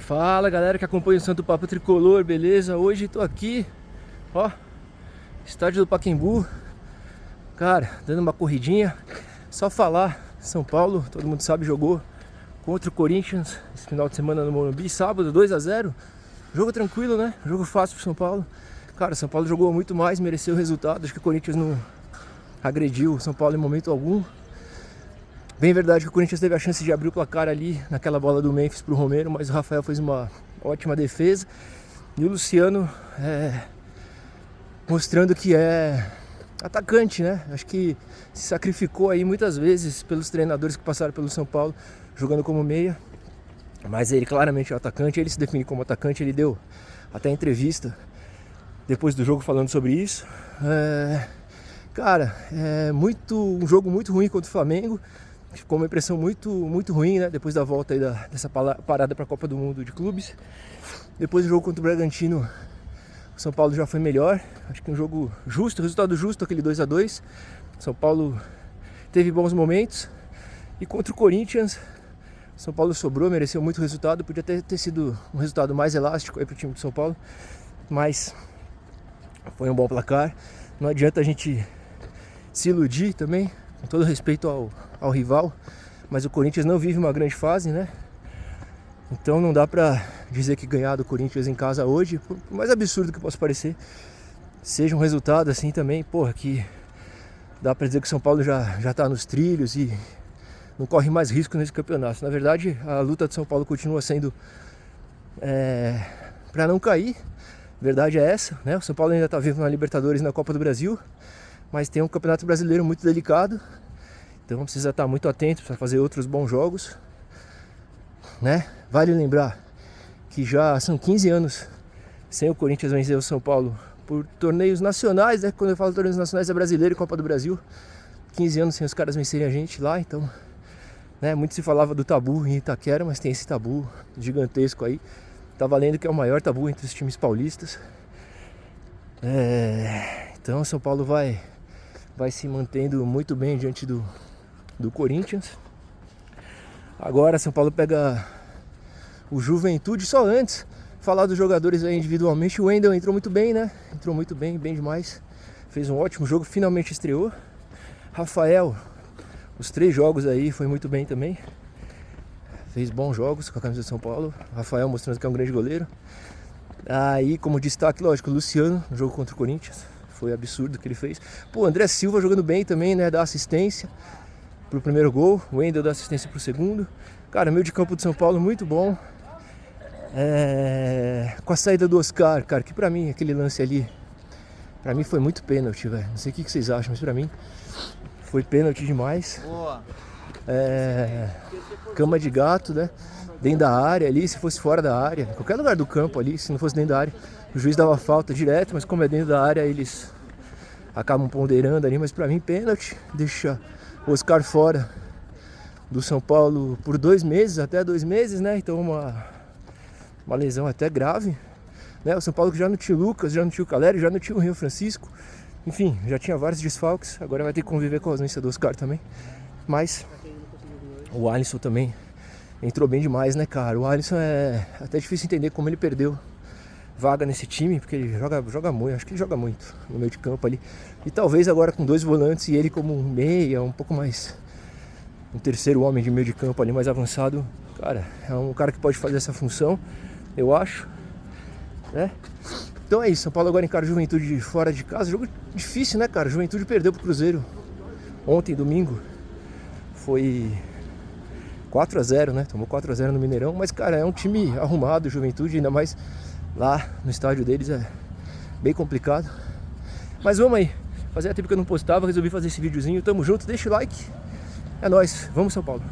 Fala galera que acompanha o Santo Papo Tricolor, beleza? Hoje tô aqui, ó, estádio do Pacaembu, cara, dando uma corridinha. Só falar, São Paulo, todo mundo sabe, jogou contra o Corinthians esse final de semana no Morumbi, sábado, 2-0. Jogo tranquilo, né? Jogo fácil pro São Paulo. Cara, São Paulo jogou muito mais, mereceu o resultado. Acho que o Corinthians não agrediu o São Paulo em momento algum. Bem verdade que o Corinthians teve a chance de abrir o placar ali naquela bola do Memphis pro Romero, mas o Rafael fez uma ótima defesa. E o Luciano mostrando que é atacante, né? Acho que se sacrificou aí muitas vezes pelos treinadores que passaram pelo São Paulo, jogando como meia. Mas ele claramente é atacante, ele se define como atacante, ele deu até entrevista depois do jogo falando sobre isso. Cara, um jogo muito ruim contra o Flamengo. Ficou uma impressão muito ruim, né? Depois da volta aí dessa parada para a Copa do Mundo de clubes. Depois do jogo contra o Bragantino, o São Paulo já foi melhor. Acho que um jogo justo, resultado justo, aquele 2-2. São Paulo teve bons momentos. E contra o Corinthians, São Paulo sobrou, mereceu muito resultado. Podia ter sido um resultado mais elástico aí para o time do São Paulo. Mas foi um bom placar. Não adianta a gente se iludir também, com todo respeito ao rival, mas o Corinthians não vive uma grande fase, né? Então não dá pra dizer que ganhar do Corinthians em casa hoje, por mais absurdo que possa parecer, seja um resultado assim também, porra, que dá pra dizer que o São Paulo já tá nos trilhos e não corre mais risco nesse campeonato. Na verdade, a luta de São Paulo continua sendo pra não cair, a verdade é essa, né? O São Paulo ainda tá vivo na Libertadores e na Copa do Brasil, mas tem um campeonato brasileiro muito delicado, então precisa estar muito atento para fazer outros bons jogos, né? Vale lembrar que já são 15 anos sem o Corinthians vencer o São Paulo por torneios nacionais, né? Quando eu falo torneios nacionais é brasileiro e Copa do Brasil. 15 anos sem os caras vencerem a gente lá, então, né? Muito se falava do tabu em Itaquera, mas tem esse tabu gigantesco aí. Tá valendo que é o maior tabu entre os times paulistas. Então o São Paulo vai se mantendo muito bem diante do Corinthians. Agora São Paulo pega o Juventude. Só antes, falar dos jogadores aí individualmente. O Wendel entrou muito bem, né? Entrou muito bem, bem demais. Fez um ótimo jogo, finalmente estreou. Rafael, os 3 jogos aí, foi muito bem também. Fez bons jogos com a camisa de São Paulo. Rafael mostrando que é um grande goleiro. Aí, como destaque, lógico, o Luciano no jogo contra o Corinthians. Foi absurdo o que ele fez. Pô, André Silva jogando bem também, né? Dá assistência pro primeiro gol. O Wendel dá assistência pro segundo. Cara, meio de campo de São Paulo muito bom. Com a saída do Oscar, cara, que pra mim, aquele lance ali, pra mim foi muito pênalti, velho. Não sei o que vocês acham, mas pra mim foi pênalti demais. Boa. Cama de gato, né? Dentro da área ali, se fosse fora da área, qualquer lugar do campo ali, se não fosse dentro da área, o juiz dava falta direto, mas como é dentro da área, eles acabam ponderando ali. Mas pra mim, pênalti, deixa o Oscar fora do São Paulo por 2 meses, até 2 meses, né? Então uma lesão até grave, né? O São Paulo que já não tinha o Lucas, já não tinha o Caleri, já não tinha o Rio Francisco, enfim, já tinha vários desfalques, agora vai ter que conviver com a ausência do Oscar também. Mas o Alisson também entrou bem demais, né, cara? O Alisson é até difícil entender como ele perdeu vaga nesse time, porque ele joga muito, acho que ele joga muito no meio de campo ali. E talvez agora com 2 volantes e ele como um meia, um pouco mais um terceiro homem de meio de campo ali mais avançado, cara, é um cara que pode fazer essa função, eu acho, né? Então é isso, São Paulo agora encara o Juventude fora de casa, jogo difícil, né, cara? Juventude perdeu pro Cruzeiro ontem, domingo, foi 4-0, né? Tomou 4-0 no Mineirão, mas, cara, é um time arrumado, Juventude, ainda mais lá no estádio deles é bem complicado. Mas vamos aí, fazia tempo que eu não postava, resolvi fazer esse videozinho, tamo junto, deixa o like, é nóis, vamos São Paulo.